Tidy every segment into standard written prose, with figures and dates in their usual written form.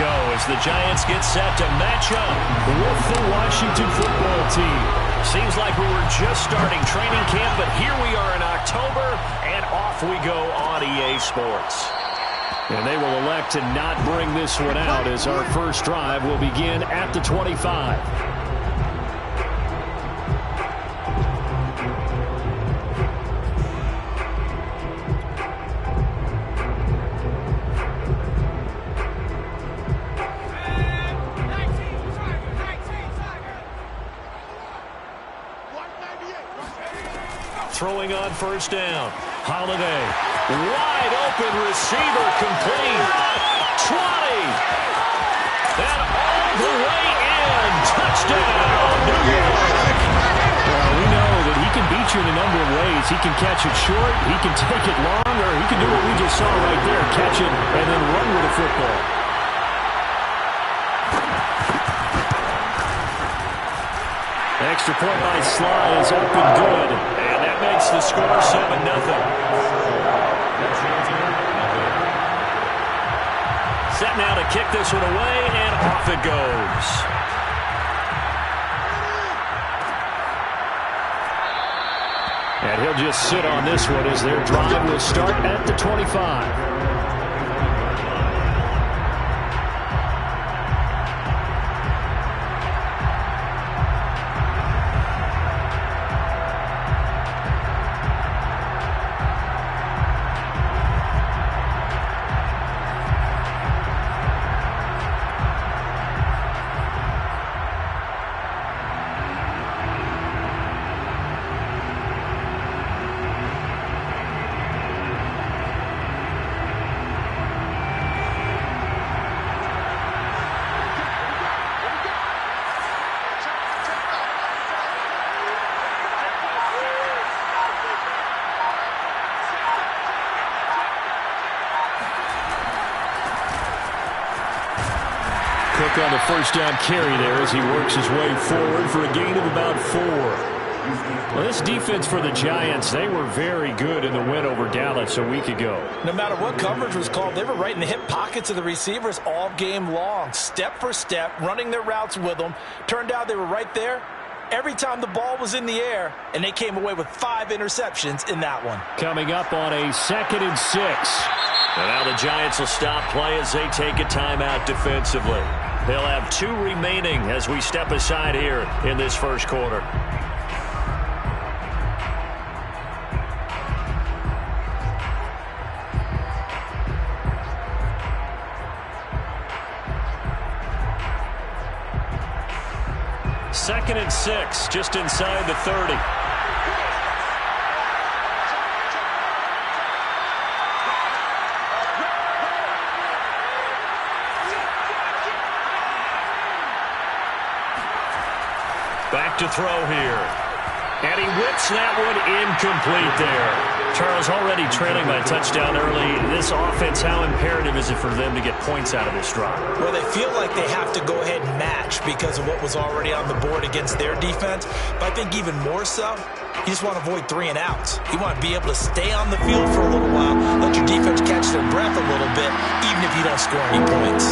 go as the Giants get set to match up with the Washington football team. Seems like we were just starting training camp, but here we are in October, and off we go on EA Sports. And they will elect to not bring this one out as our first drive will begin at the 25. Throwing on first down. Holiday. Wide open receiver complete. 20. And all the way in. Touchdown. Well, we know that he can beat you in a number of ways. He can catch it short. He can take it long. Or he can do what we just saw right there. Catch it and then run with the football. Extra point by Sly is up and good. And that makes the score 7-0. Set now to kick this one away, and off it goes. And he'll just sit on this one as their drive will start at the 25. Cook on the first down carry there as he works his way forward for a gain of about 4. Well, this defense for the Giants, they were very good in the win over Dallas a week ago. No matter what coverage was called, they were right in the hip pockets of the receivers all game long, step for step, running their routes with them. Turned out they were right there every time the ball was in the air, and they came away with 5 interceptions in that one. Coming up on a 2nd and 6. And now the Giants will stop play as they take a timeout defensively. They'll have 2 remaining as we step aside here in this first quarter. Second and 6, just inside the 30. Back to throw here. And he whips that one incomplete there. Charles, already trailing by a touchdown early. This offense, how imperative is it for them to get points out of this drive? Well, they feel like they have to go ahead and match because of what was already on the board against their defense. But I think even more so, you just want to avoid 3 and outs. You want to be able to stay on the field for a little while, let your defense catch their breath a little bit, even if you don't score any points.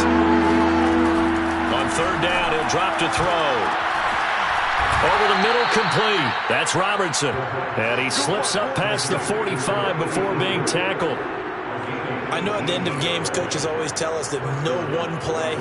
On 3rd down, he'll drop to throw. Over the middle, complete. That's Robertson. And he slips up past the 45 before being tackled. I know at the end of games, coaches always tell us that no one play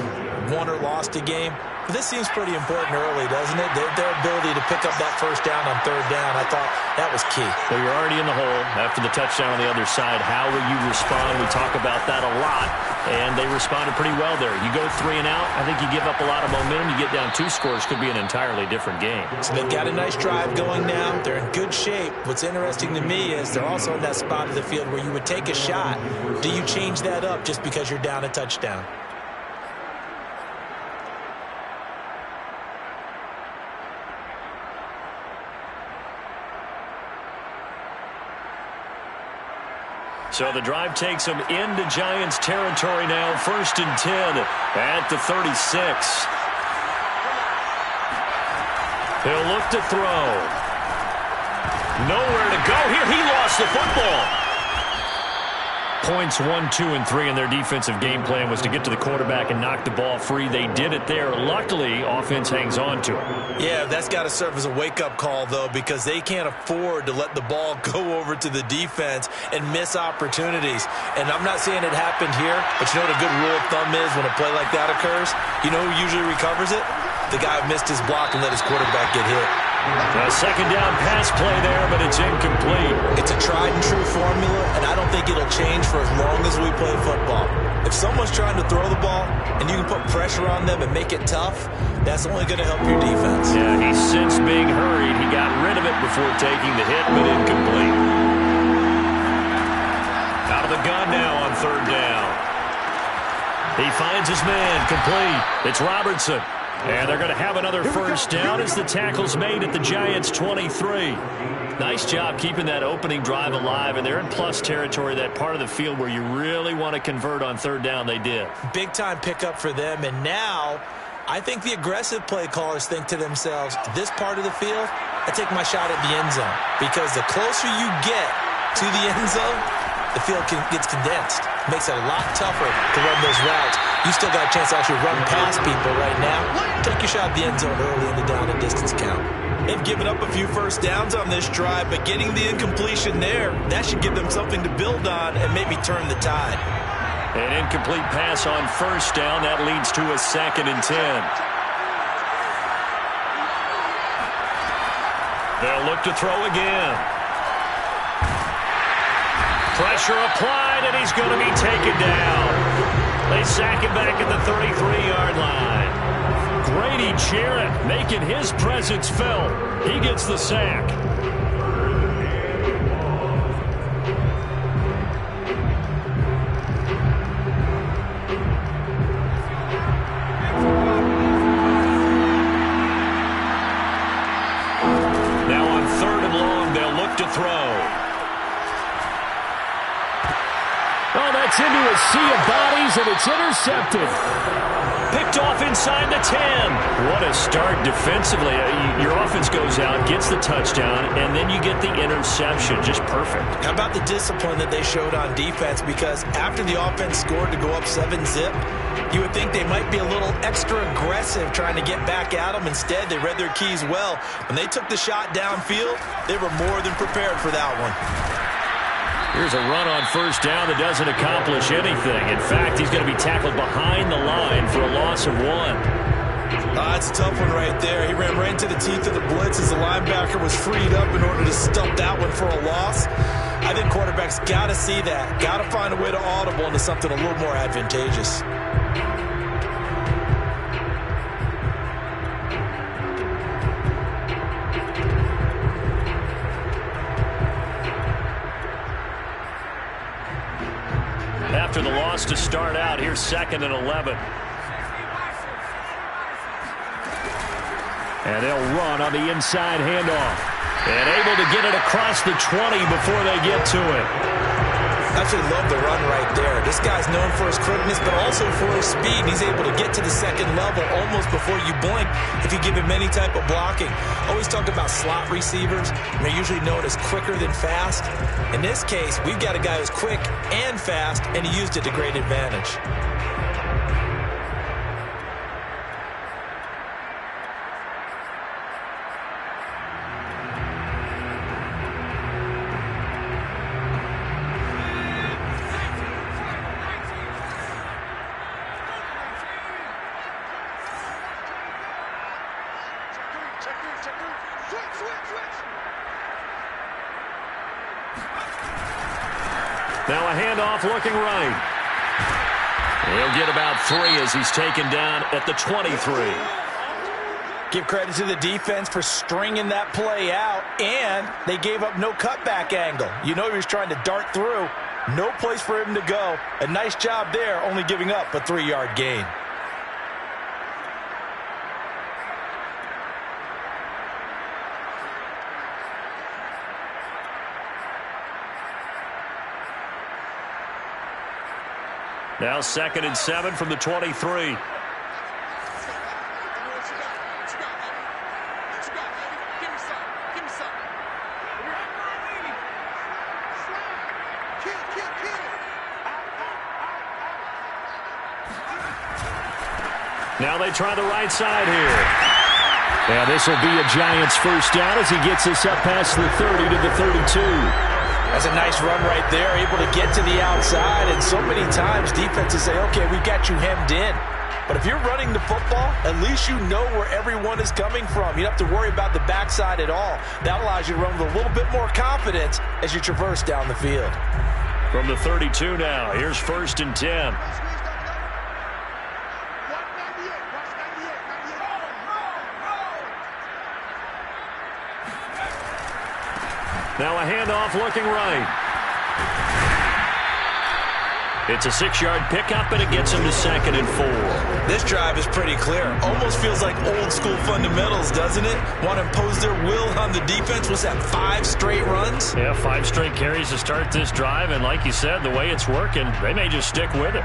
won or lost a game. But this seems pretty important early, doesn't it? Their ability to pick up that first down on 3rd down, I thought that was key. Well, you're already in the hole after the touchdown on the other side. How will you respond? We talk about that a lot, and they responded pretty well there. You go 3 and out, I think you give up a lot of momentum. You get down 2 scores, could be an entirely different game. So they've got a nice drive going now. They're in good shape. What's interesting to me is they're also in that spot of the field where you would take a shot. Do you change that up just because you're down a touchdown? So the drive takes them into Giants territory now. 1st and 10 at the 36. He'll look to throw. Nowhere to go here. He lost the football. points 1, 2, and 3 in their defensive game plan was to get to the quarterback and knock the ball free. They did it there. Luckily, offense hangs on to it. Yeah, that's got to serve as a wake-up call, though, because they can't afford to let the ball go over to the defense and miss opportunities. And I'm not saying it happened here, but you know what a good rule of thumb is when a play like that occurs? You know who usually recovers it? The guy who missed his block and let his quarterback get hit. A second down pass play there, but it's incomplete. It's a tried-and-true formula, and I don't think it'll change for as long as we play football. If someone's trying to throw the ball and you can put pressure on them and make it tough, that's only going to help your defense. Yeah, he sensed being hurried. He got rid of it before taking the hit, but incomplete. Out of the gun now on third down. He finds his man, complete. It's Robertson. And they're going to have another first down as the tackle's made at the Giants' 23. Nice job keeping that opening drive alive, and they're in plus territory, that part of the field where you really want to convert on third down. They did. Big-time pickup for them, and now I think the aggressive play callers think to themselves, this part of the field, I take my shot at the end zone, because the closer you get to the end zone, the field gets condensed. Makes it a lot tougher to run those routes. You still got a chance to actually run past people right now. Take your shot at the end zone early in the down and distance count. They've given up a few first downs on this drive, but getting the incompletion there, that should give them something to build on and maybe turn the tide. An incomplete pass on first down. That leads to a 2nd and 10. They'll look to throw again. Pressure applied, and he's going to be taken down. They sack him back at the 33-yard line. Grady Jarrett making his presence felt. He gets the sack. Now on third and long, they'll look to throw. Oh, that's into a sea of bodies, and it's intercepted. Picked off inside the 10. What a start defensively. Your offense goes out, gets the touchdown, and then you get the interception. Just perfect. How about the discipline that they showed on defense? Because after the offense scored to go up 7-zip, you would think they might be a little extra aggressive trying to get back at them. Instead, they read their keys well. When they took the shot downfield, they were more than prepared for that one. Here's a run on first down that doesn't accomplish anything. In fact, he's going to be tackled behind the line for a loss of 1. That's a tough one right there. He ran right into the teeth of the blitz as the linebacker was freed up in order to stump that one for a loss. I think quarterbacks got to see that. Got to find a way to audible into something a little more advantageous. After the loss to start out, here's 2nd and 11. And they'll run on the inside handoff. And able to get it across the 20 before they get to it. I actually love the run right there. This guy's known for his quickness, but also for his speed. He's able to get to the second level almost before you blink if you give him any type of blocking. Always talk about slot receivers, and they're usually known as quicker than fast. In this case, we've got a guy who's quick and fast, and he used it to great advantage. Now a handoff looking right. He'll get about 3 as he's taken down at the 23. Give credit to the defense for stringing that play out, and they gave up no cutback angle. You know he was trying to dart through. No place for him to go. A nice job there, only giving up a 3-yard gain. Now 2nd and 7 from the 23. Now they try the right side here. And this will be a Giants first down as he gets us up past the 30 to the 32. That's a nice run right there, able to get to the outside. And so many times defenses say, okay, we got you hemmed in. But if you're running the football, at least you know where everyone is coming from. You don't have to worry about the backside at all. That allows you to run with a little bit more confidence as you traverse down the field. From the 32 now, here's 1st and 10. Now a handoff looking right. It's a 6-yard pickup, and it gets him to 2nd and 4. This drive is pretty clear. Almost feels like old school fundamentals, doesn't it? Want to impose their will on the defense. Was that 5 straight runs? Yeah, 5 straight carries to start this drive, and like you said, the way it's working, they may just stick with it.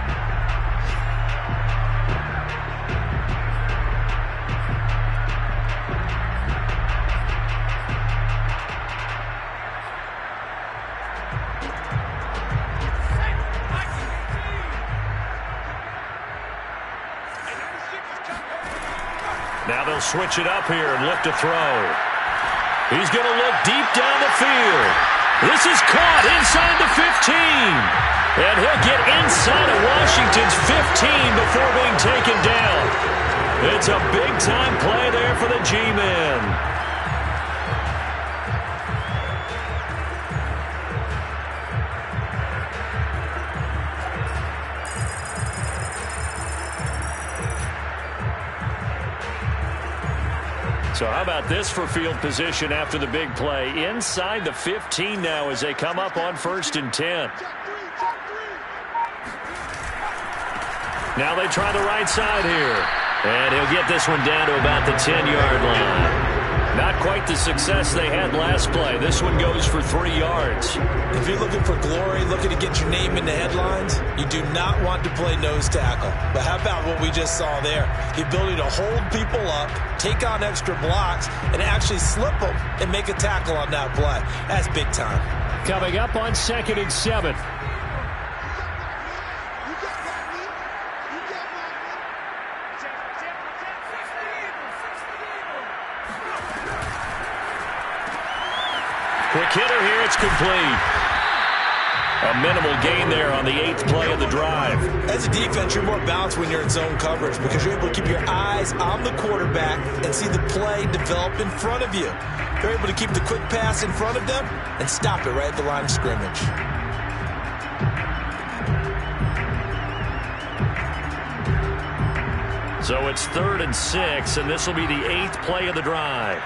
Now they'll switch it up here and look to throw. He's going to look deep down the field. This is caught inside the 15. And he'll get inside of Washington's 15 before being taken down. It's a big-time play there for the G-men. So how about this for field position after the big play? Inside the 15 now as they come up on 1st and 10. Now they try the right side here. And he'll get this one down to about the 10-yard line. Not quite the success they had last play. This one goes for 3 yards. If you're looking for glory, looking to get your name in the headlines, you do not want to play nose tackle. But how about what we just saw there? The ability to hold people up, take on extra blocks, and actually slip them and make a tackle on that play. That's big time. Coming up on 2nd and 7. Quick hitter here, it's complete. A minimal gain there on the 8th play of the drive. As a defense, you're more balanced when you're in zone coverage because you're able to keep your eyes on the quarterback and see the play develop in front of you. You're able to keep the quick pass in front of them and stop it right at the line of scrimmage. So it's 3rd and 6, and this will be the 8th play of the drive.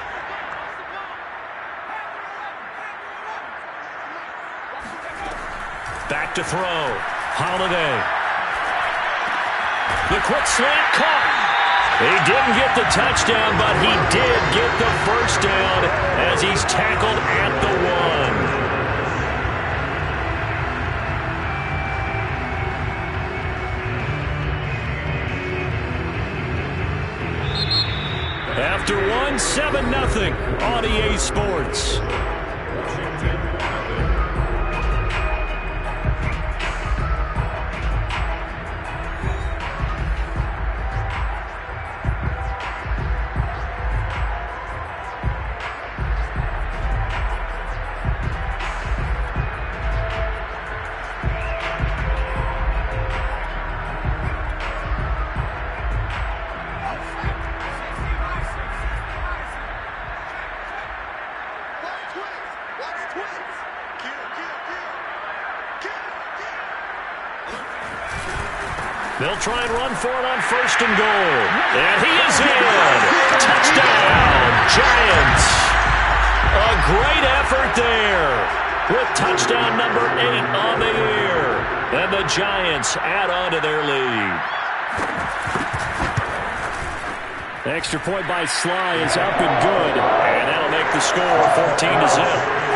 Back to throw. Holiday. The quick slant caught. He didn't get the touchdown, but he did get the first down as he's tackled at the 1. After 7-0 on EA Sports. They'll try and run for it on 1st and goal. And he is in. Touchdown, Giants. A great effort there with touchdown number 8 on the year. And the Giants add on to their lead. The extra point by Sly is up and good. And that'll make the score 14-0.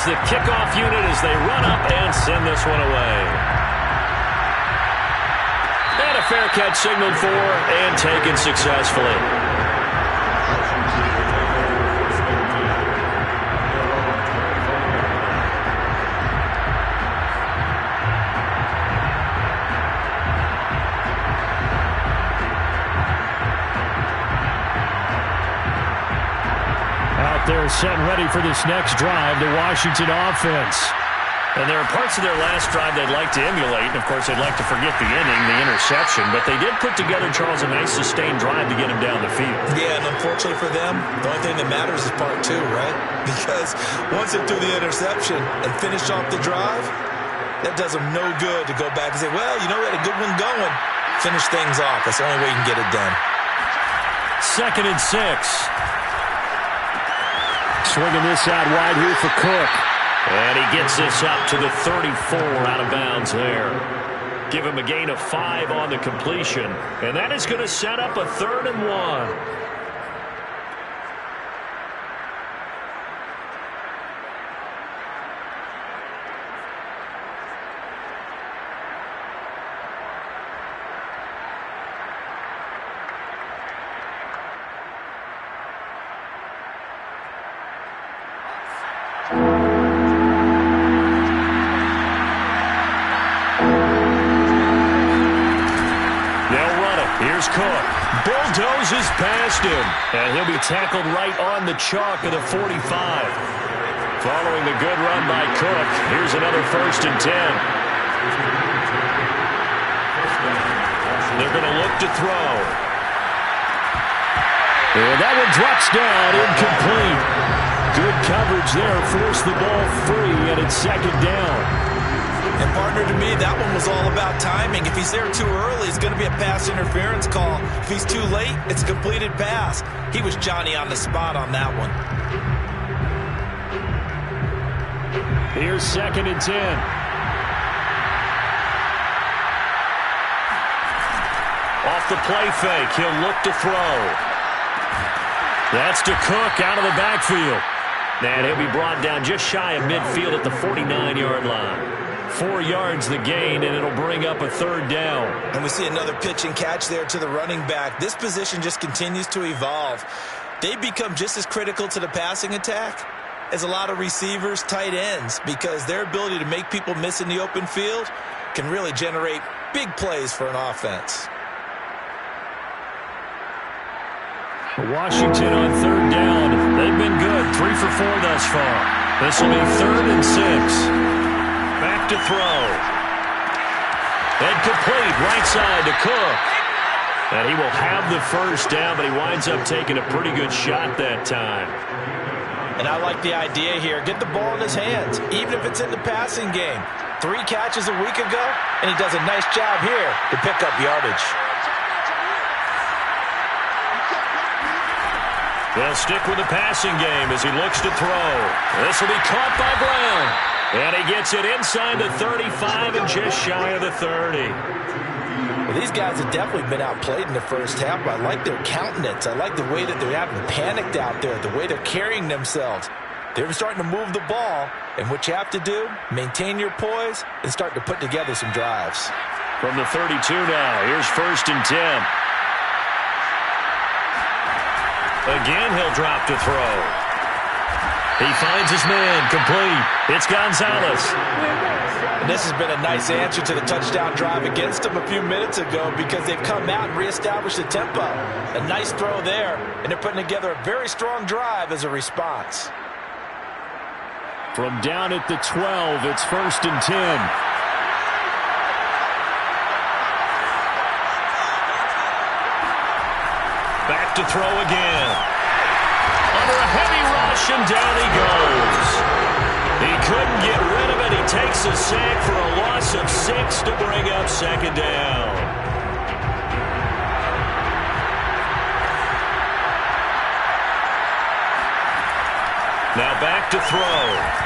The kickoff unit as they run up and send this one away. And a fair catch signaled for and taken successfully. ready for this next drive, the Washington offense. And there are parts of their last drive they'd like to emulate. And, of course, they'd like to forget the inning, the interception. But they did put together, Charles, a nice sustained drive to get him down the field. Yeah, and unfortunately for them, the only thing that matters is part two, right? Because once they threw the interception and finished off the drive, that does them no good to go back and say, well, you know, we had a good one going. Finish things off. That's the only way you can get it done. 2nd and 6. Swinging this out wide here for Cook. And he gets this up to the 34 out of bounds there. Give him a gain of 5 on the completion. And that is going to set up a 3rd and 1. Here's Cook. Bulldozes past him. And he'll be tackled right on the chalk of the 45. Following the good run by Cook, here's another 1st and 10. They're going to look to throw. And that one drops down, incomplete. Good coverage there, forced the ball free, and it's 2nd down. And, partner, to me, that one was all about timing. If he's there too early, it's going to be a pass interference call. If he's too late, it's a completed pass. He was Johnny on the spot on that one. Here's 2nd and 10. Off the play fake, he'll look to throw. That's to Cook out of the backfield. And he'll be brought down just shy of midfield at the 49-yard line. 4 yards the gain, and it'll bring up a 3rd down. And we see another pitch and catch there to the running back. This position just continues to evolve. They become just as critical to the passing attack as a lot of receivers, tight ends, because their ability to make people miss in the open field can really generate big plays for an offense. Washington on 3rd down. They've been good, 3 for 4 thus far. This will be 3rd and 6. Back to throw. And complete right side to Cook. And he will have the 1st down, but he winds up taking a pretty good shot that time. And I like the idea here. Get the ball in his hands, even if it's in the passing game. 3 catches a week ago, and he does a nice job here to pick up yardage. They'll stick with the passing game as he looks to throw. This will be caught by Brown. And he gets it inside the 35 and just shy of the 30. Well, these guys have definitely been outplayed in the first half, but I like their countenance. I like the way that they haven't panicked out there, the way they're carrying themselves. They're starting to move the ball, and what you have to do, maintain your poise and start to put together some drives. From the 32 now, here's 1st and 10. Again, he'll drop to throw. He finds his man, complete. It's Gonzalez. And this has been a nice answer to the touchdown drive against them a few minutes ago because they've come out and reestablished the tempo. A nice throw there, and they're putting together a very strong drive as a response. From down at the 12, it's 1st and 10. Back to throw again. Under a heavy rush, and down he goes. He couldn't get rid of it. He takes a sack for a loss of 6 to bring up 2nd down. Now back to throw.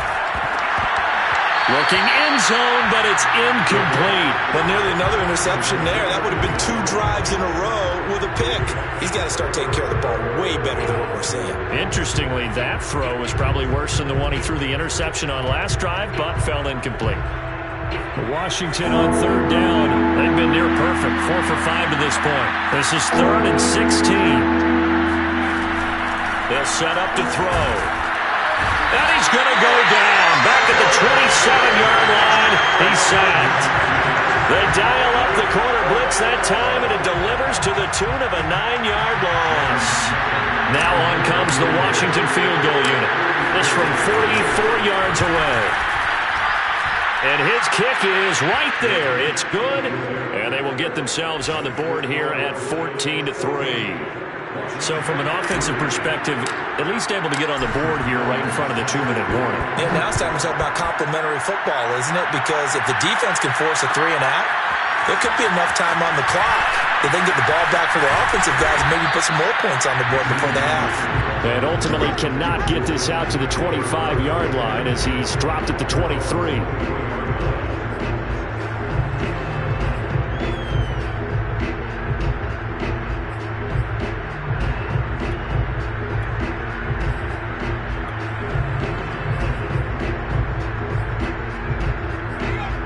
Looking end zone, but it's incomplete. Well, nearly another interception there. That would have been 2 drives in a row with a pick. He's got to start taking care of the ball way better than what we're seeing. Interestingly, that throw was probably worse than the one he threw the interception on last drive, but fell incomplete. Washington on 3rd down. They've been near perfect, 4 for 5 to this point. This is 3rd and 16. They'll set up to throw. And he's going to go down. Back at the 27-yard line. He's sacked. They dial up the corner blitz that time, and it delivers to the tune of a 9-yard loss. Now on comes the Washington field goal unit. This from 44 yards away. And his kick is right there. It's good. And they will get themselves on the board here at 14-3. So from an offensive perspective, at least able to get on the board here right in front of the 2-minute warning. Yeah, now it's time to talk about complementary football, isn't it? Because if the defense can force a 3-and-out, there could be enough time on the clock that they can get the ball back for their offensive guys and maybe put some more points on the board before the half. And ultimately cannot get this out to the 25-yard line as he's dropped at the 23.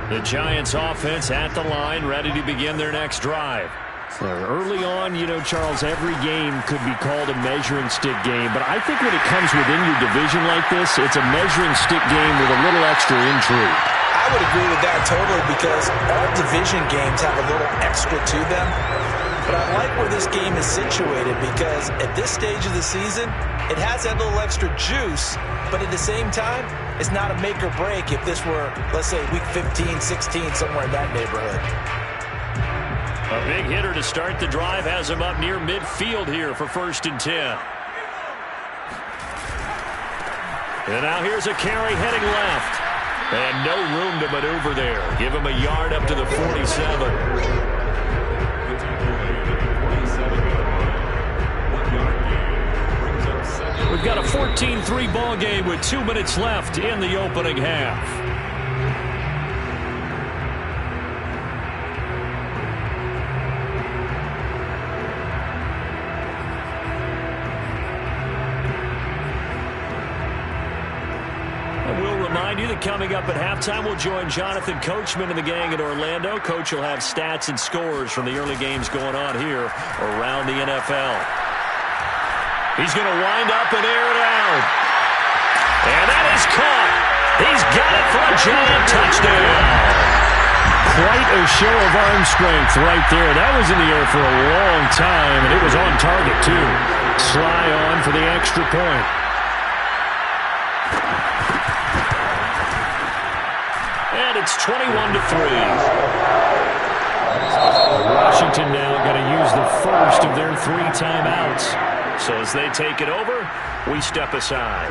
The Giants offense at the line, ready to begin their next drive. Early on, you know, Charles, every game could be called a measuring stick game, but I think when it comes within your division like this, it's a measuring stick game with a little extra intrigue. I would agree with that totally because all division games have a little extra to them. But I like where this game is situated because at this stage of the season, it has that little extra juice, but at the same time, it's not a make or break if this were, let's say, week 15, 16, somewhere in that neighborhood. A big hitter to start the drive has him up near midfield here for 1st and 10. And now here's a carry heading left. And no room to maneuver there. Give him a yard up to the 47. We've got a 14-3 ball game with 2 minutes left in the opening half. And we'll remind you that coming up at halftime, we'll join Jonathan Coachman and the gang in Orlando. Coach will have stats and scores from the early games going on here around the NFL. He's going to wind up and air it out. And that is caught. He's got it for a giant touchdown. Quite a show of arm strength right there. That was in the air for a long time, and it was on target, too. Sly on for the extra point. And it's 21-3. Washington now got to use the first of their 3 timeouts. So as they take it over, we step aside.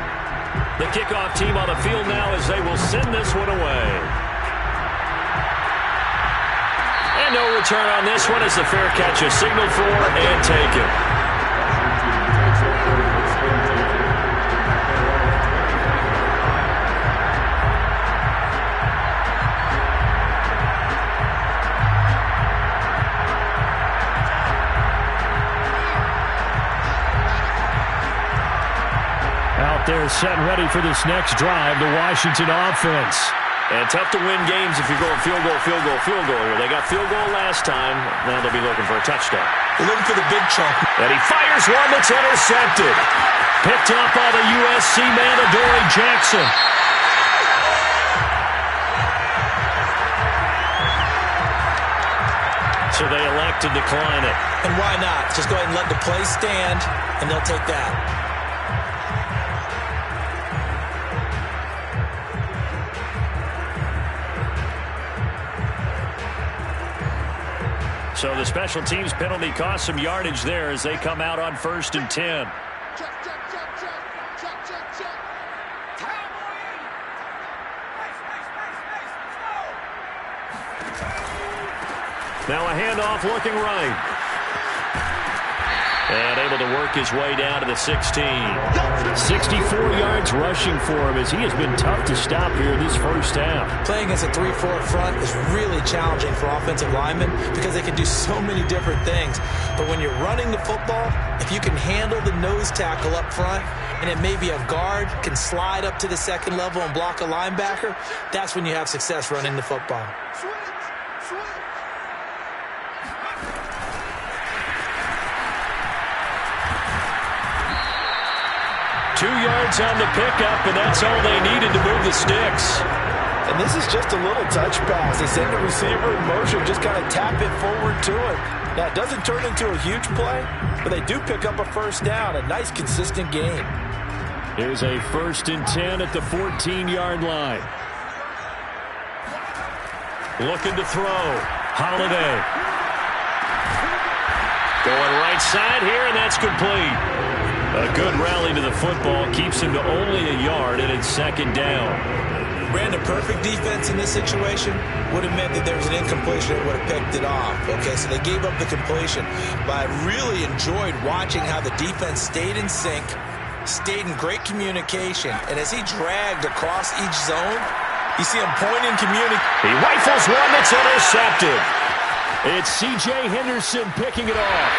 The kickoff team on the field now as they will send this one away. And no return on this one as the fair catch is signaled for and taken. They're set and ready for this next drive, the Washington offense. And tough to win games if you're going field goal here. They got field goal last time. Now they'll be looking for a touchdown. They're looking for the big chunk. And he fires one that's intercepted. Picked up by the USC man, Adoree Jackson. So they elect to decline it. And why not? Just go ahead and let the play stand, and they'll take that. So the special teams penalty cost some yardage there as they come out on 1st and 10. Now a handoff looking right. And able to work his way down to the 16. 64 yards rushing for him as he has been tough to stop here this first half. Playing against a 3-4 front is really challenging for offensive linemen because they can do so many different things. But when you're running the football, if you can handle the nose tackle up front, and it may be a guard, can slide up to the second level and block a linebacker, that's when you have success running the football. 2 yards on the pickup, and that's all they needed to move the sticks. And this is just a little touch pass. They send the receiver in motion, just kind of tap it forward to him. Now, it doesn't turn into a huge play, but they do pick up a first down. A nice, consistent game. Here's a 1st and 10 at the 14-yard line. Looking to throw. Holiday. Going right side here, and that's complete. A good rally to the football. Keeps him to only a yard, and it's 2nd down. Brandon, perfect defense in this situation would have meant that there was an incompletion that would have picked it off. Okay, so they gave up the completion. But I really enjoyed watching how the defense stayed in sync, stayed in great communication, and as he dragged across each zone, you see him pointing, He rifles one that's intercepted. It's C.J. Henderson picking it off.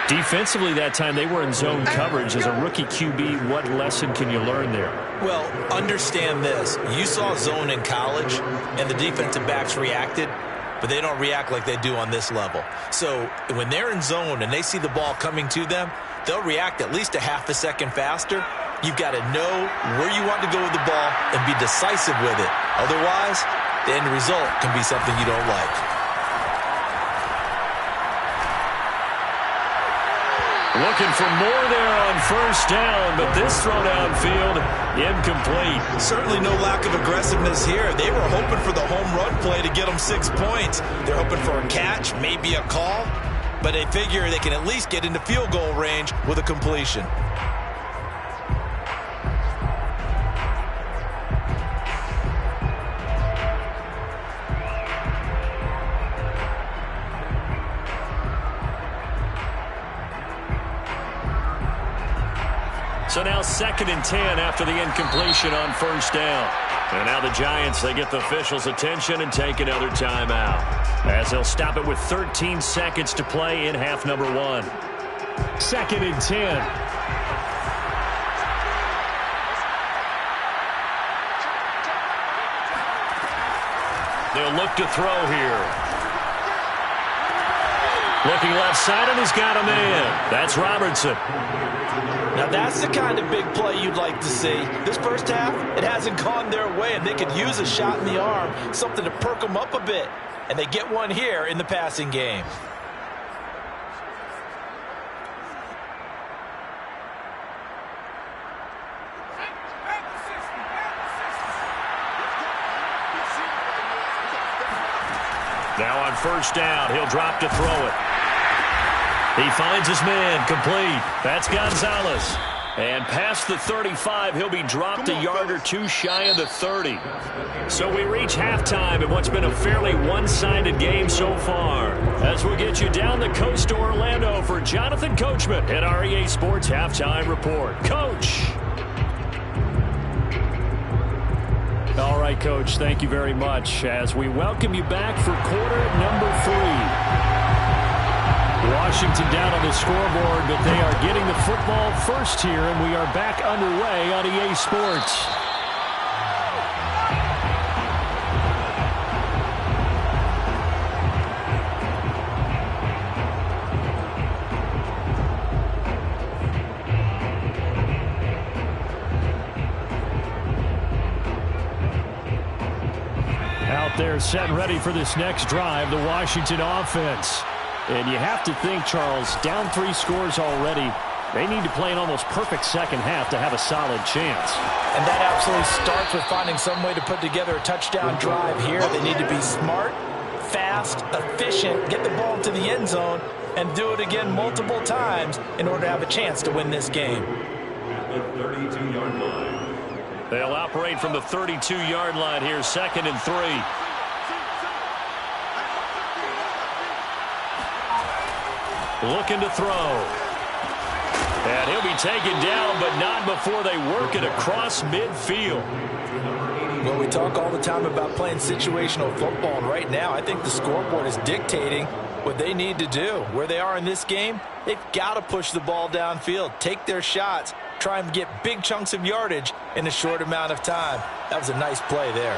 Defensively that time, they were in zone coverage. As a rookie QB, what lesson can you learn there? Well, understand this. You saw zone in college, and the defensive backs reacted, but they don't react like they do on this level. So when they're in zone and they see the ball coming to them, they'll react at least a half a second faster. You've got to know where you want to go with the ball and be decisive with it. Otherwise, the end result can be something you don't like. Looking for more there on 1st down, but this throw downfield, incomplete. Certainly no lack of aggressiveness here. They were hoping for the home run play to get them 6 points. They're hoping for a catch, maybe a call, but they figure they can at least get into field goal range with a completion. So now 2nd and 10 after the incompletion on 1st down. And now the Giants, they get the officials' attention and take another timeout, as they'll stop it with 13 seconds to play in half number 1. 2nd and 10. They'll look to throw here. Looking left side, and he's got a man. That's Robertson. Now that's the kind of big play you'd like to see. This first half, it hasn't gone their way, and they could use a shot in the arm, something to perk them up a bit. And they get one here in the passing game. Now on 1st down, he'll drop to throw it. He finds his man, complete. That's Gonzalez. And past the 35, he'll be dropped a yard or two shy of the 30. So we reach halftime in what's been a fairly one-sided game so far. As we'll get you down the coast to Orlando for Jonathan Coachman at our EA Sports Halftime Report. Coach. All right, Coach, thank you very much as we welcome you back for quarter number 3. Washington down on the scoreboard, but they are getting the football first here, and we are back underway on EA Sports. Out there set and ready for this next drive, the Washington offense. And you have to think, Charles, down 3 scores already. They need to play an almost perfect second half to have a solid chance. And that absolutely starts with finding some way to put together a touchdown drive here. They need to be smart, fast, efficient, get the ball to the end zone, and do it again multiple times in order to have a chance to win this game. At the 32-yard line. They'll operate from the 32-yard line here, 2nd and 3. Looking to throw. And he'll be taken down, but not before they work it across midfield. Well, we talk all the time about playing situational football, and right now I think the scoreboard is dictating what they need to do. Where they are in this game, they've got to push the ball downfield, take their shots, try and get big chunks of yardage in a short amount of time. That was a nice play there.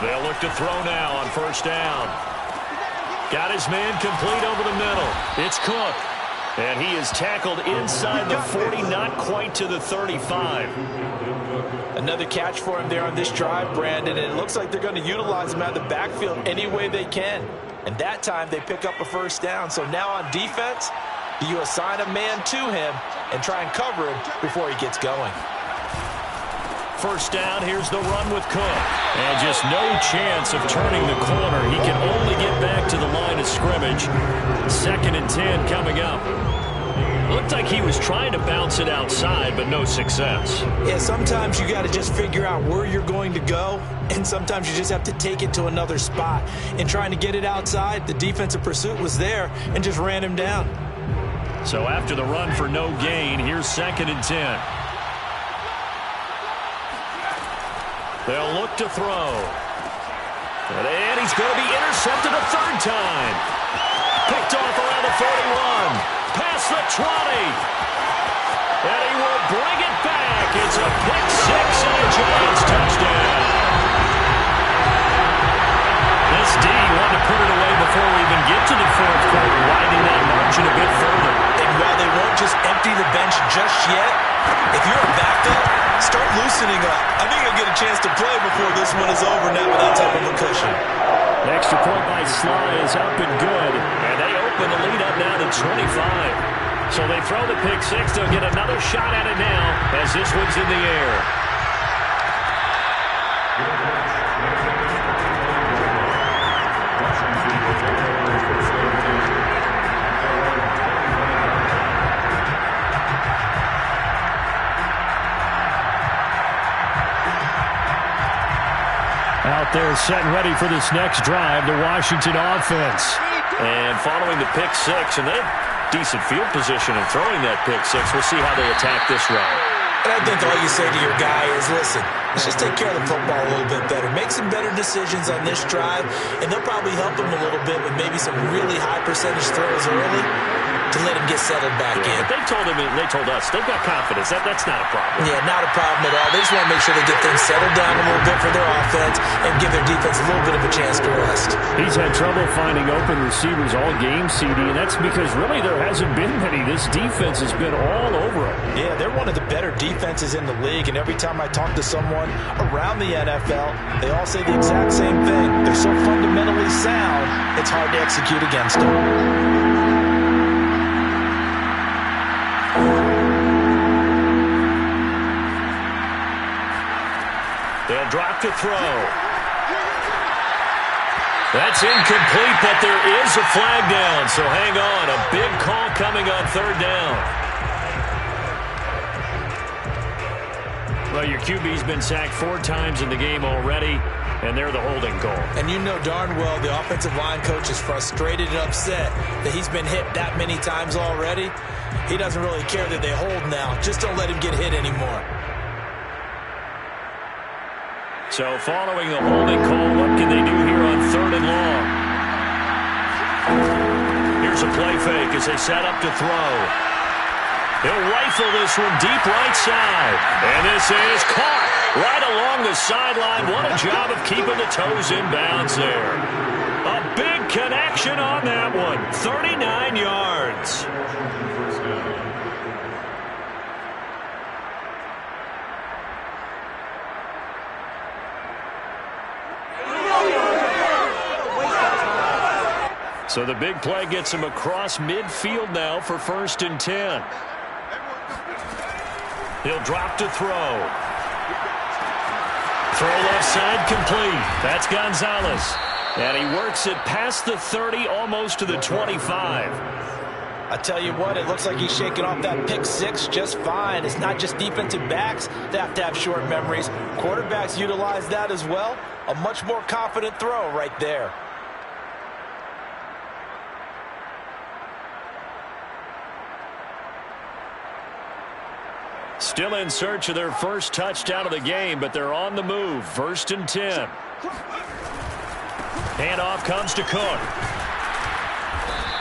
They'll look to throw now on 1st down. Got his man complete over the middle. It's Cook. And he is tackled inside the 40, not quite to the 35. Another catch for him there on this drive, Brandon, and it looks like they're going to utilize him out of the backfield any way they can. And that time they pick up a 1st down. So now on defense, Do you assign a man to him and try and cover him before he gets going? First down, here's the run with Cook. And just no chance of turning the corner. He can only get back to the line of scrimmage. 2nd and 10 coming up. Looked like he was trying to bounce it outside, but no success. Yeah, sometimes you got to just figure out where you're going to go, and sometimes you just have to take it to another spot. In trying to get it outside, the defensive pursuit was there and just ran him down. So after the run for no gain, here's 2nd and 10. They'll look to throw. And he's going to be intercepted a 3rd time. Picked off around the 41. Past the 20. And he will bring it back. It's a pick 6 and a Giants touchdown. This D wanted to put it away before we even get to the 4th quarter, widening that margin a bit further. And while they won't just empty the bench just yet, if you're a backup, start loosening up. I think you'll get a chance to play before this one is over now with that type of a cushion. The extra point by Sly is up and good. And they open the lead up now to 25. So they throw the pick 6. They'll get another shot at it now as this one's in the air. Out there set and ready for this next drive, the Washington offense. And following the pick 6, and they have decent field position in throwing that pick 6. We'll see how they attack this round. And I think all you say to your guy is, listen, let's just take care of the football a little bit better. Make some better decisions on this drive, and they'll probably help him a little bit with maybe some really high percentage throws early to let him get settled back in. But they told us, they've got confidence. That's not a problem. Yeah, not a problem at all. They just want to make sure they get things settled down a little bit for their offense and give their defense a little bit of a chance to rest. He's had trouble finding open receivers all game, CD, and that's because really there hasn't been many. This defense has been all over him. Yeah, they're one of the better defenses in the league, and every time I talk to someone around the NFL, they all say the exact same thing. They're so fundamentally sound, it's hard to execute against them. They'll drop to throw. That's incomplete, but there is a flag down, so hang on. A big call coming on 3rd down. Well, your QB's been sacked 4 times in the game already, and they're the holding call. And you know darn well the offensive line coach is frustrated and upset that he's been hit that many times already. He doesn't really care that they hold now. Just don't let him get hit anymore. So following the holding call, what can they do here on 3rd and long? Here's a play fake as they set up to throw. He'll rifle this one deep right side. And this is caught right along the sideline. What a job of keeping the toes in bounds there. A big connection on that one. 39 yards. So the big play gets him across midfield now for 1st and 10. He'll drop to throw. Throw left side complete. That's Gonzalez. And he works it past the 30, almost to the 25. I tell you what, it looks like he's shaking off that pick 6 just fine. It's not just defensive backs that have to have short memories. Quarterbacks utilize that as well. A much more confident throw right there. Still in search of their first touchdown of the game, but they're on the move. 1st and 10. Handoff comes to Cook.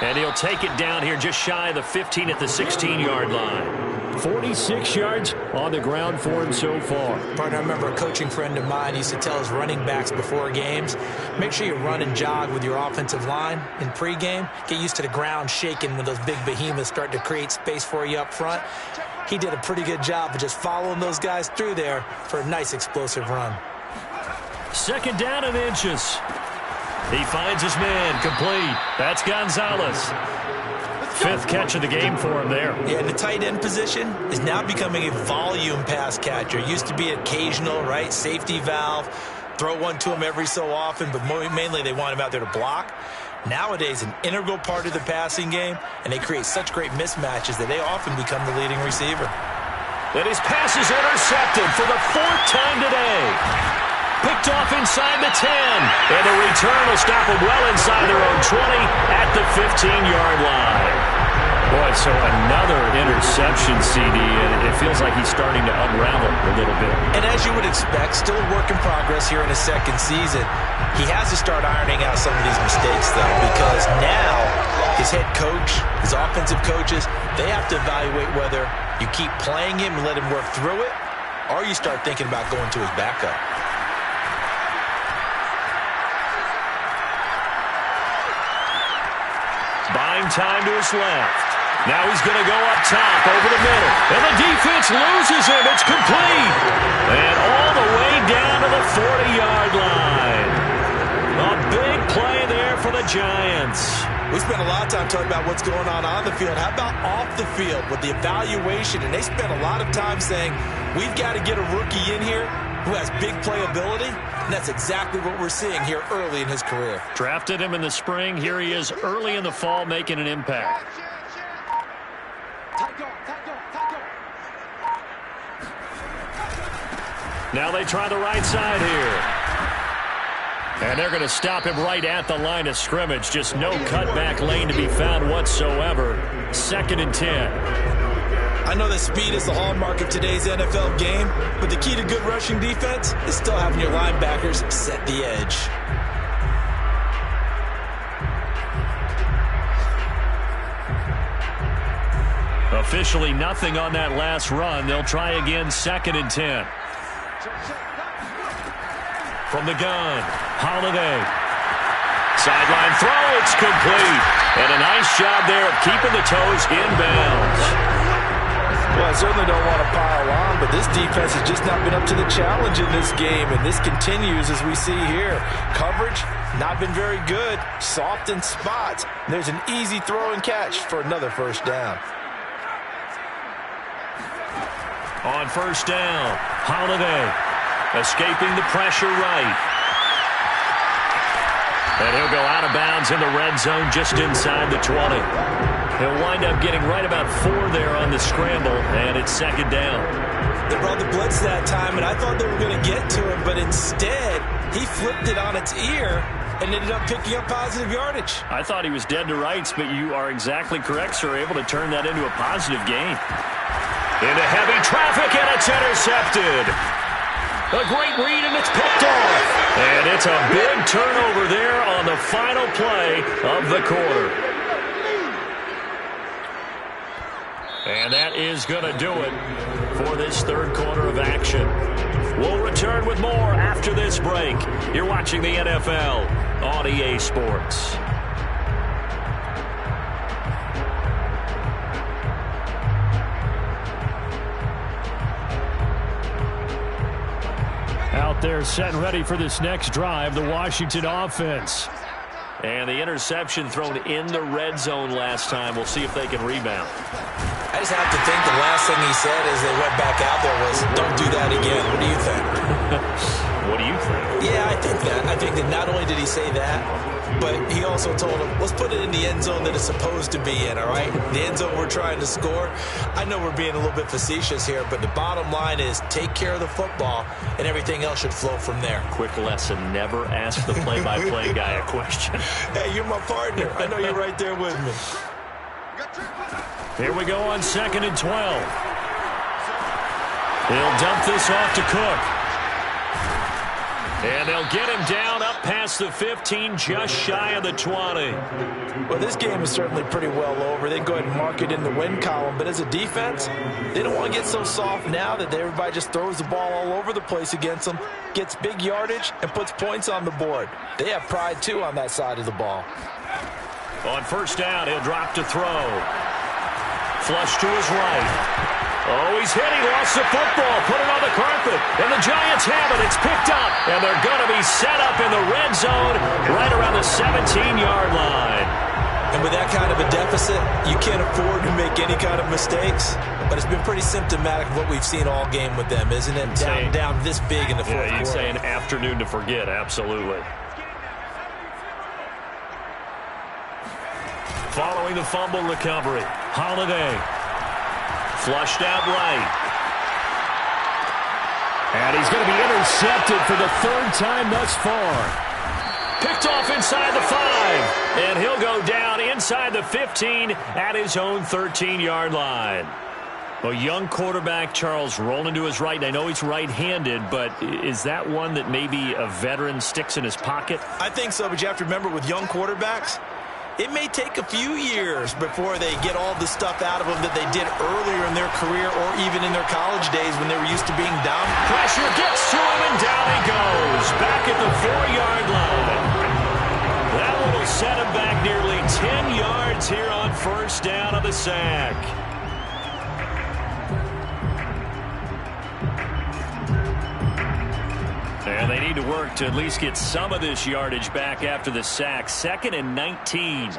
And he'll take it down here just shy of the 15 at the 16-yard line. 46 yards on the ground for him so far. Partner, I remember a coaching friend of mine used to tell his running backs before games, make sure you run and jog with your offensive line in pregame. Get used to the ground shaking when those big behemoths start to create space for you up front. He did a pretty good job of just following those guys through there for a nice explosive run. 2nd down and inches. He finds his man complete. That's Gonzalez. fifth catch of the game for him there. Yeah, and the tight end position is now becoming a volume pass catcher. Used to be occasional, right? Safety valve. Throw one to him every so often, but mainly they want him out there to block. Nowadays, an integral part of the passing game, and they create such great mismatches that they often become the leading receiver. And his pass is intercepted for the fourth time today. Picked off inside the 10. And the return will stop them well inside their own 20 at the 15-yard line. Boy, so another interception, CD, and it feels like he's starting to unravel a little bit. And as you would expect, still a work in progress here in his second season. He has to start ironing out some of these mistakes, though, because now his head coach, his offensive coaches, they have to evaluate whether you keep playing him and let him work through it, or you start thinking about going to his backup. Buying time to his left. Now he's going to go up top over the middle. And the defense loses him. It's complete. And all the way down to the 40-yard line. A big play there for the Giants. We spent a lot of time talking about what's going on the field. How about off the field with the evaluation? And they spent a lot of time saying, we've got to get a rookie in here who has big playability. And that's exactly what we're seeing here early in his career. Drafted him in the spring. Here he is early in the fall making an impact. Now they try the right side here. And they're going to stop him right at the line of scrimmage. Just no cutback lane to be found whatsoever. 2nd and 10. I know that speed is the hallmark of today's NFL game, but the key to good rushing defense is still having your linebackers set the edge. Officially nothing on that last run. They'll try again 2nd and 10. From the gun, Holiday. Sideline throw, it's complete. And a nice job there of keeping the toes inbounds. Well, I certainly don't want to pile on, but this defense has just not been up to the challenge in this game, and this continues as we see here. Coverage, not been very good. Soft in spots. There's an easy throw and catch for another first down. On first down, Holiday escaping the pressure right. And he'll go out of bounds in the red zone just inside the 20. He'll wind up getting right about 4 there on the scramble, and it's 2nd down. They brought the blitz that time, and I thought they were going to get to him, but instead he flipped it on its ear and ended up picking up positive yardage. I thought he was dead to rights, but you are exactly correct, sir. Able to turn that into a positive gain. Into heavy traffic, and it's intercepted. A great read, and it's picked off. And it's a big turnover there on the final play of the quarter. And that is going to do it for this third quarter of action. We'll return with more after this break. You're watching the NFL on EA Sports. Out there set and ready for this next drive, the Washington offense. And the interception thrown in the red zone last time. We'll see if they can rebound. I just have to think the last thing he said as they went back out there was, don't do that again. What do you think? What do you think? Yeah, I think that. I think that not only did he say that, but he also told him, let's put it in the end zone that it's supposed to be in, all right? The end zone we're trying to score. I know we're being a little bit facetious here, but the bottom line is take care of the football, and everything else should flow from there. Quick lesson, never ask the play-by-play guy a question. Hey, you're my partner. I know you're right there with me. Here we go on 2nd and 12. He'll dump this off to Cook. And they'll get him down up past the 15, just shy of the 20. Well, this game is certainly pretty well over. They can go ahead and mark it in the win column. But as a defense, they don't want to get so soft now that everybody just throws the ball all over the place against them, gets big yardage, and puts points on the board. They have pride, too, on that side of the ball. On first down, he'll drop to throw. Flush to his right. Oh, he's hit. He lost the football. Put it on the carpet. And the Giants have it. It's picked up. And they're going to be set up in the red zone right around the 17-yard line. And with that kind of a deficit, you can't afford to make any kind of mistakes. But it's been pretty symptomatic of what we've seen all game with them, isn't it? Down this big in the fourth quarter. You'd say an afternoon to forget, absolutely. Following the fumble recovery, Holiday. Flushed out right. And he's going to be intercepted for the third time thus far. Picked off inside the 5. And he'll go down inside the 15 at his own 13-yard line. A young quarterback, Charles, rolling to his right. And I know he's right-handed, but is that one that maybe a veteran sticks in his pocket? I think so, but you have to remember with young quarterbacks, it may take a few years before they get all the stuff out of them that they did earlier in their career or even in their college days when they were used to being down. Pressure gets to him, and down he goes. Back at the 4-yard line. That one will set him back nearly 10 yards here on first down of the sack. And they need to work to at least get some of this yardage back after the sack. 2nd and 19.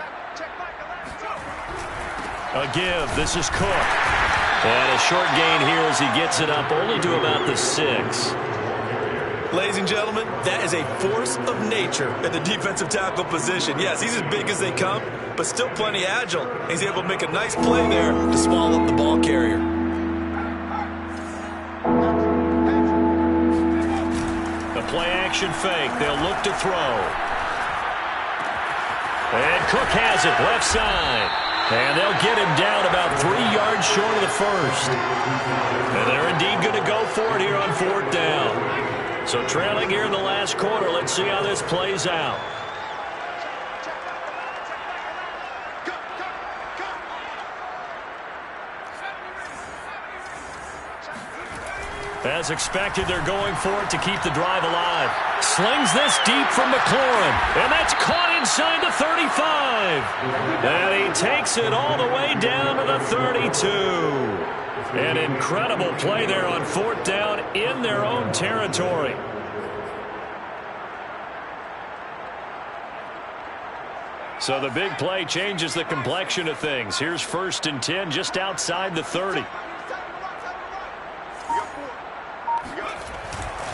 A give. This is Cook. And a short gain here as he gets it up only to about the 6. Ladies and gentlemen, that is a force of nature at the defensive tackle position. Yes, he's as big as they come, but still plenty agile. He's able to make a nice play there to swallow up the ball carrier. The play-action fake. They'll look to throw. And Cook has it left side. And they'll get him down about 3 yards short of the first. And they're indeed going to go for it here on 4th down. So trailing here in the last quarter. Let's see how this plays out. As expected, they're going for it to keep the drive alive. Slings this deep from McLaurin. And that's caught inside the 35. And he takes it all the way down to the 32. An incredible play there on 4th down in their own territory. So the big play changes the complexion of things. Here's 1st and 10 just outside the 30.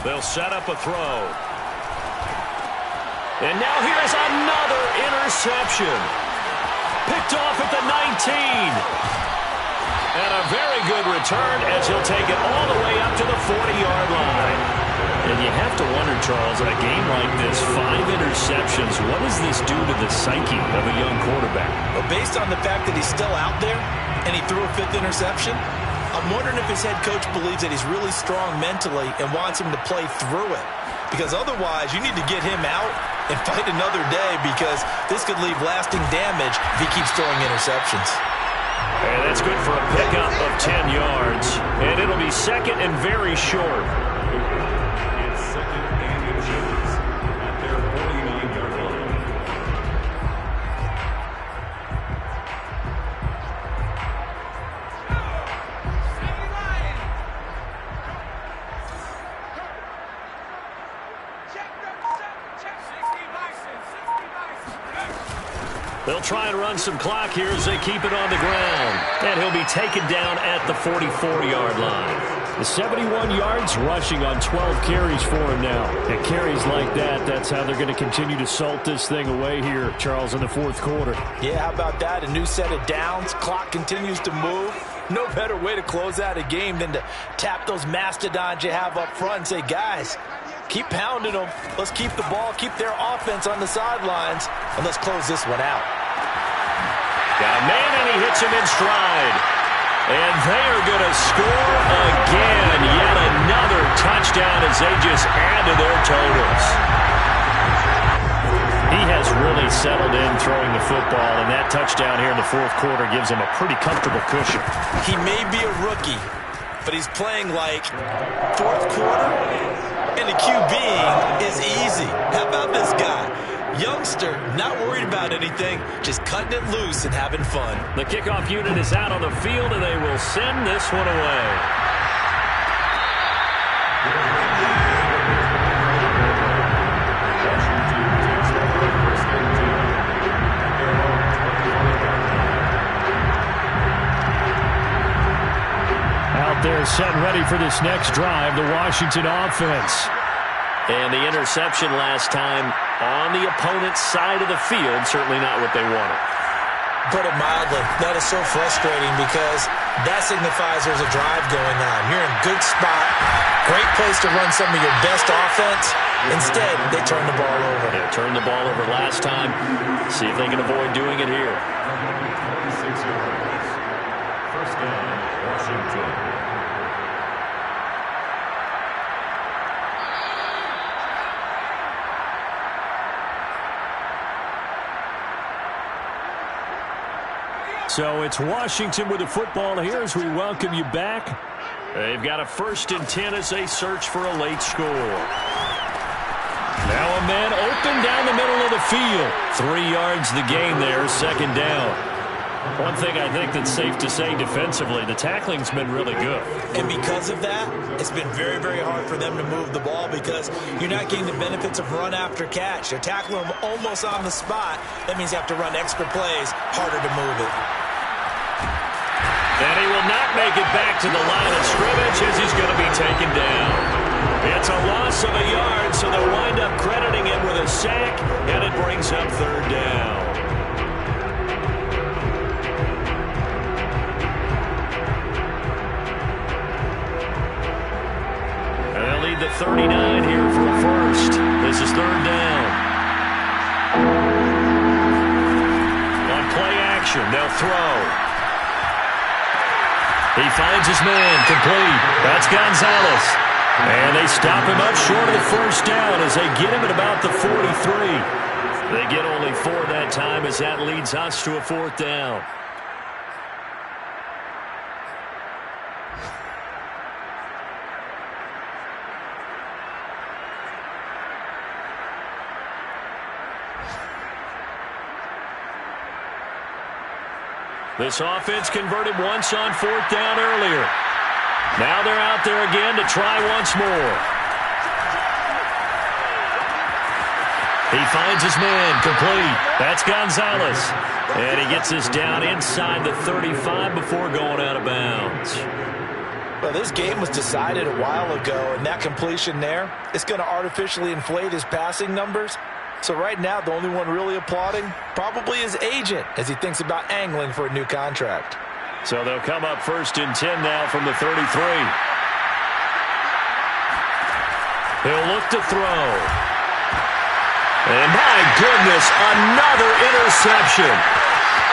They'll set up a throw. And now here's another interception. Picked off at the 19. And a very good return as he'll take it all the way up to the 40-yard line. And you have to wonder, Charles, in a game like this, 5 interceptions, what does this do to the psyche of a young quarterback? Well, based on the fact that he's still out there and he threw a 5th interception, I'm wondering if his head coach believes that he's really strong mentally and wants him to play through it. Because otherwise, you need to get him out and fight another day because this could leave lasting damage if he keeps throwing interceptions. And that's good for a pickup of 10 yards. And it'll be 2nd and very short. It's 2nd and inches at their 49-yard line. They'll try and run some clock here as they keep it on the ground. And he'll be taken down at the 44-yard line. The 71 yards rushing on 12 carries for him now. And carries like that, that's how they're going to continue to salt this thing away here, Charles, in the 4th quarter. Yeah, how about that? A new set of downs. Clock continues to move. No better way to close out a game than to tap those mastodons you have up front and say, guys, keep pounding them. Let's keep the ball, keep their offense on the sidelines, and let's close this one out. Got a man, and he hits him in stride. And they are going to score again. Yet another touchdown as they just add to their totals. He has really settled in throwing the football, and that touchdown here in the 4th quarter gives him a pretty comfortable cushion. He may be a rookie, but he's playing like 4th quarter, and the QBing is easy. How about this guy? Youngster, not worried about anything, just cutting it loose and having fun. The kickoff unit is out on the field, and they will send this one away. set and ready for this next drive, the Washington offense. And the interception last time on the opponent's side of the field, certainly not what they wanted. Put it mildly, that is so frustrating because that signifies there's a drive going on. You're in a good spot, great place to run some of your best offense. Instead, they turn the ball over. Yeah, turned the ball over last time. See if they can avoid doing it here. 26 yards. First down, Washington. So it's Washington with the football here as we welcome you back. They've got a 1st and 10 as they search for a late score. Now a man open down the middle of the field. 3 yards the gain there, 2nd down. One thing I think that's safe to say defensively, the tackling's been really good. And because of that, it's been very, very hard for them to move the ball because you're not getting the benefits of run after catch. You're tackling them almost on the spot. That means you have to run extra plays, harder to move it. And he will not make it back to the line of scrimmage as he's going to be taken down. It's a loss of a yard, so they'll wind up crediting him with a sack, and it brings up 3rd down. And they'll lead the 39 here for a 1st. This is 3rd down. On play action, they'll throw. He finds his man, complete. That's Gonzalez. And they stop him up short of the 1st down as they get him at about the 43. They get only 4 that time as that leads us to a 4th down. This offense converted once on 4th down earlier. Now they're out there again to try once more. He finds his man, complete. That's Gonzalez. And he gets us down inside the 35 before going out of bounds. Well, this game was decided a while ago, and that completion there, it's going to artificially inflate his passing numbers. So right now, the only one really applauding probably his agent as he thinks about angling for a new contract. So they'll come up 1st and 10 now from the 33. He'll look to throw. And my goodness, another interception.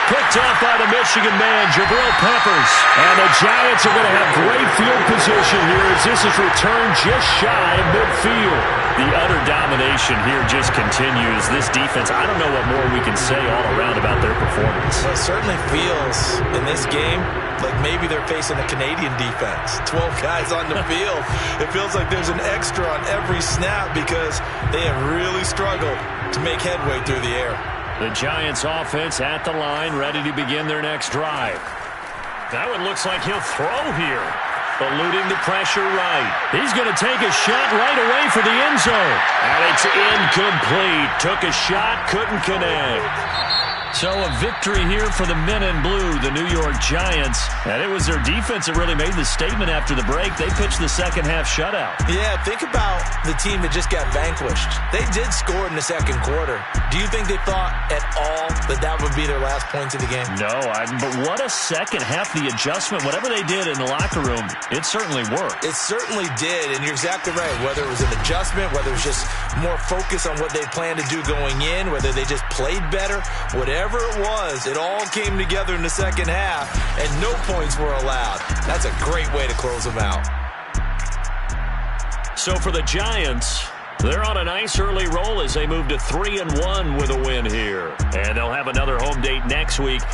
Picked off by the Michigan man, Jabril Peppers. And the Giants are going to have great field position here as this is returned just shy of midfield. The utter domination here just continues. This defense, I don't know what more we can say all around about their performance. Well, it certainly feels in this game like maybe they're facing a Canadian defense. 12 guys on the field. It feels like there's an extra on every snap because they have really struggled to make headway through the air. The Giants offense at the line, ready to begin their next drive. That one looks like he'll throw here. Eluding the pressure right. He's going to take a shot right away for the end zone. And it's incomplete. Took a shot, couldn't connect. So a victory here for the men in blue, the New York Giants. And it was their defense that really made the statement after the break. They pitched the second half shutout. Yeah, think about the team that just got vanquished. They did score in the 2nd quarter. Do you think they thought at all that that would be their last points of the game? No, but what a second half. The adjustment, whatever they did in the locker room, it certainly worked. It certainly did, and you're exactly right. Whether it was an adjustment, whether it was just more focus on what they planned to do going in, whether they just played better, whatever it was, it all came together in the 2nd half, and no points were allowed. That's a great way to close them out. So for the Giants, they're on a nice early roll as they move to 3-1 with a win here. And they'll have another home date next week